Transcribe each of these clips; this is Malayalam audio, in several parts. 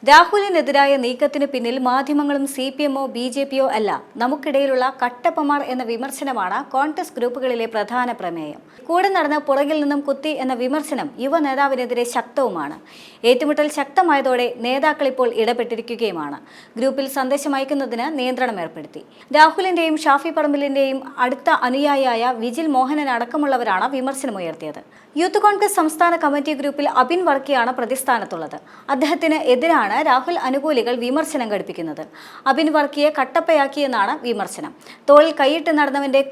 രാഹുലിനെതിരായ നീക്കത്തിന് പിന്നിൽ മാധ്യമങ്ങളും CPM-ഓ BJP-യോ അല്ല, നമുക്കിടയിലുള്ള കട്ടപ്പമാർ എന്ന വിമർശനമാണ് കോൺഗ്രസ് ഗ്രൂപ്പുകളിലെ പ്രധാന പ്രമേയം. കൂടെ നടന്ന പുറകിൽ നിന്നും കുത്തി എന്ന വിമർശനം യുവ നേതാവിനെതിരെ ശക്തവുമാണ്. ഏറ്റുമുട്ടൽ ശക്തമായതോടെ നേതാക്കൾ ഇപ്പോൾ ഇടപെട്ടിരിക്കുകയുമാണ്. ഗ്രൂപ്പിൽ സന്ദേശം അയക്കുന്നതിന് നിയന്ത്രണം ഏർപ്പെടുത്തി. രാഹുലിന്റെയും ഷാഫി പറമ്പിലിന്റെയും അടുത്ത അനുയായിയായ വിജിൽ മോഹനൻ അടക്കമുള്ളവരാണ് വിമർശനമുയർത്തിയത്. യൂത്ത് കോൺഗ്രസ് സംസ്ഥാന കമ്മിറ്റി ഗ്രൂപ്പിൽ അബിൻ വർക്കിയാണ് പ്രതിസ്ഥാനത്തുള്ളത്. അദ്ദേഹത്തിന് എതിരാണ് രാഹുൽ അനുകൂലികൾ വിമർശനം ഘടിപ്പിക്കുന്നത്. അബിൻ വർക്കിയെ കട്ടപ്പയാക്കിയെന്നാണ് വിമർശനം. തോളിൽ കൈയിട്ട് നടന്നവന്റെ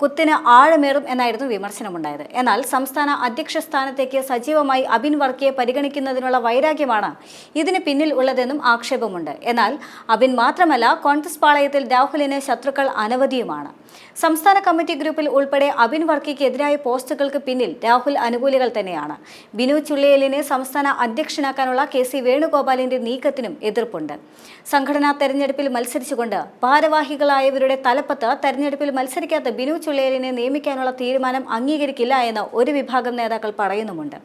കുത്തിന് ആഴമേറും എന്നായിരുന്നു വിമർശനമുണ്ടായത്. എന്നാൽ സംസ്ഥാന അധ്യക്ഷ സ്ഥാനത്തേക്ക് സജീവമായി അബിൻ വർക്കിയെ പരിഗണിക്കുന്നതിനുള്ള വൈരാഗ്യമാണ് ഇതിന് പിന്നിൽ ഉള്ളതെന്നും ആക്ഷേപമുണ്ട്. എന്നാൽ അബിൻ മാത്രമല്ല, കോൺഗ്രസ് പാളയത്തിൽ രാഹുലിന് ശത്രുക്കൾ അനവധിയുമാണ്. സംസ്ഥാന കമ്മിറ്റി ഗ്രൂപ്പിൽ ഉൾപ്പെടെ അബിൻ വർക്കിക്ക് എതിരായ പോസ്റ്റുകൾക്ക് പിന്നിൽ രാഹുൽ അനുകൂലികൾ തന്നെയാണ്. ബിനു ചുള്ളിയേലിനെ സംസ്ഥാന അധ്യക്ഷനാക്കാനുള്ള KC വേണുഗോപാലിന്റെ നീക്കത്തിനും എതിർപ്പുണ്ട്. സംഘടനാ തെരഞ്ഞെടുപ്പിൽ മത്സരിച്ചുകൊണ്ട് ഭാരവാഹികളായവരുടെ തലപ്പത്ത് തെരഞ്ഞെടുപ്പിൽ മത്സരിക്കാത്ത ബിനു ചുള്ളിയേലിനെ നിയമിക്കാനുള്ള തീരുമാനം അംഗീകരിക്കില്ല എന്ന് ഒരു വിഭാഗം നേതാക്കൾ പറയുന്നുമുണ്ട്.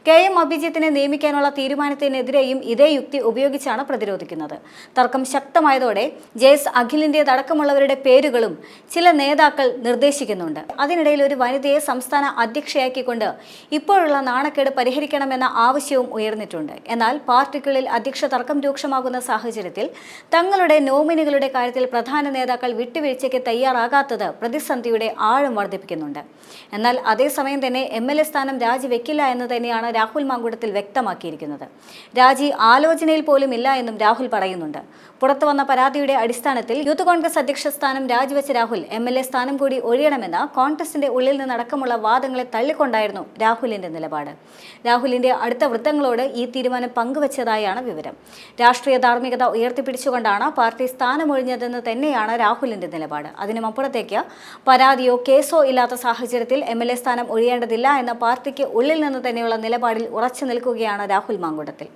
KM അഭിജിത്തിനെ നിയമിക്കാനുള്ള തീരുമാനത്തിനെതിരെയും ഇതേ യുക്തി ഉപയോഗിച്ചാണ് പ്രതിരോധിക്കുന്നത്. തർക്കം ശക്തമായതോടെ JS അഖിലിൻ്റെതടക്കമുള്ളവരുടെ പേരുകളും ചില നേതാക്കൾ നിർദ്ദേശിക്കുന്നുണ്ട്. അതിനിടയിൽ ഒരു വനിതയെ സംസ്ഥാന അധ്യക്ഷയാക്കിക്കൊണ്ട് ഇപ്പോഴുള്ള നാണക്കേട് പരിഹരിക്കണമെന്ന ആവശ്യവും ഉയർന്നിട്ടുണ്ട്. എന്നാൽ പാർട്ടിക്കുള്ളിൽ അധ്യക്ഷ തർക്കം രൂക്ഷമാകുന്ന സാഹചര്യത്തിൽ തങ്ങളുടെ നോമിനികളുടെ കാര്യത്തിൽ പ്രധാന നേതാക്കൾ വിട്ടുവീഴ്ചയ്ക്ക് തയ്യാറാകാത്തത് പ്രതിസന്ധിയുടെ ആഴം വർദ്ധിപ്പിക്കുന്നുണ്ട്. എന്നാൽ അതേസമയം തന്നെ MLA സ്ഥാനം രാജിവെക്കില്ല എന്ന് തന്നെയാണ് രാഹുൽ മാങ്കൂട്ടത്തിൽ വ്യക്തമാക്കിയിരിക്കുന്നത്. രാജി ആലോചനയിൽ പോലും ഇല്ല എന്നും രാഹുൽ പറയുന്നുണ്ട്. പുറത്തുവന്ന പരാതിയുടെ അടിസ്ഥാനത്തിൽ യൂത്ത് കോൺഗ്രസ് അധ്യക്ഷ സ്ഥാനം രാജിവെച്ച രാഹുൽ MLA സ്ഥാനം കൂടി ഒഴിയണമെന്ന് കോൺഗ്രസിന്റെ ഉള്ളിൽ നിന്നടക്കമുള്ള വാദങ്ങളെ തള്ളിക്കൊണ്ടായിരുന്നു രാഹുലിന്റെ നിലപാട്. രാഹുലിന്റെ അടുത്ത വൃത്തങ്ങളോട് ഈ തീരുമാനം പങ്കുവച്ചതായാണ് വിവരം. രാഷ്ട്രീയ ധാർമ്മികത ഉയർത്തിപ്പിടിച്ചുകൊണ്ടാണ് പാർട്ടി സ്ഥാനമൊഴിഞ്ഞതെന്ന് തന്നെയാണ് രാഹുലിന്റെ നിലപാട്. അതിനുമപ്പുറത്തേക്ക് പരാതിയോ കേസോ ഇല്ലാത്ത സാഹചര്യത്തിൽ MLA സ്ഥാനം ഒഴിയേണ്ടതില്ല എന്ന പാർട്ടിക്ക് ഉള്ളിൽ നിന്ന് തന്നെയുള്ള നിലപാടിൽ ഉറച്ചു നിൽക്കുകയാണ് രാഹുൽ മാങ്കൂട്ടത്തിൽ.